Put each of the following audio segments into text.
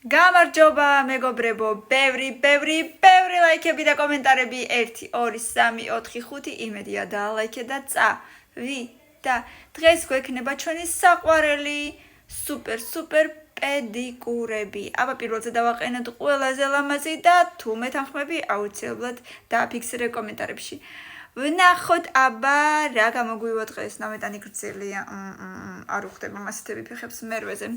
გამარჯობა მეგობრებო, ბევრი ლაიქები და კომენტარები 1 2 3 4 5 იმედია დაალაიქე და წავიდა. დღეს გვექნება ჩვენი საყვარელი სუპერ პედიკურები. აბა პირველზე დავაყენოთ ყველაზე ლამაზი და თუ მეთანხმები აუცილებლად დააფიქსირე კომენტარებში. ვნახოთ აბა რა გამოგვივა დღეს. ნამეტანი გრძელია. არ უხდება მასეთები ფეხებს მერვეზე.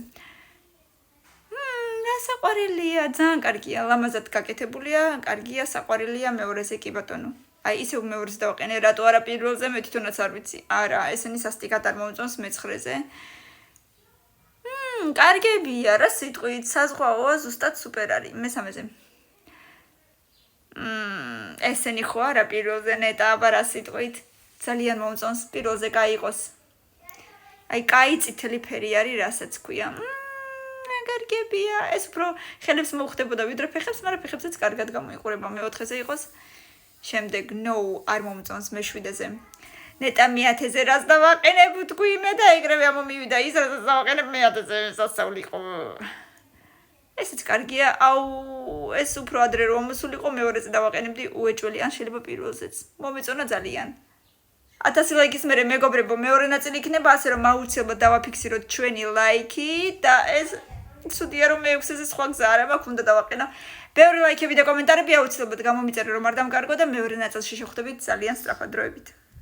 საყვარელია, ძალიან კარგია, ლამაზად გაკეთებულია, კარგია, საყვარელია მეორეზე კი ბატონო. აი, ისევ მეორეზე დავაყენე, რატო არა პირველზე, მე თვითონაც არ ვიცი. არა, ესენი სასტიკად არ მომწონს მეცხრეზე. კარგებია, რა სიტყვით, საზღვაოა, ზუსტად სუპერ არის. მესამეზე. ესენი ხო არა პირველზე ნეტა, აბა რა სიტყვით. ძალიან მომწონს, პირველზე გაიყოს. აი, კაი წითელი ფერი არის, რასაც ქვია. კარგებია, ეს უფრო ხელებს მოუხდებოდა ვიდრე ფეხებს, მაგრამ ფეხებსაც კარგად გამოიყურება. მე-4-ზე იყოს. შემდეგ no არ მომწონს მე-7-ზე. ნეტა მე-10-ზე რას დავაყენებ თქვი მე და ეგრევე ამომივიდა ის რასაც დავაყენებ მე-10-ზე სასწაულიყო. ესეც კარგია. აუ, ეს უფრო ადრე რომ მოსულიყო მეორე-ზე დავაყენებდი უეჭველი ან შეიძლება პირველზეც. მომეწონა ძალიან. 1000 ლაიქის მერე მეგობრებო, მეორე ნაწილი იქნება ასე რომ აუცილებლად დავაფიქსიროთ ჩვენი ლაიქი და ეს ცუდია რომ მე-6-ზე სხვა გზა არ მაქვს, უნდა დავაყენო. ბევრი ლაიქები და კომენტარები აუცილებლად გამომიწერე რომ არ დამკარგო და მეორე ნაწილში შევხვდებით ძალიან სწრაფად დროებით.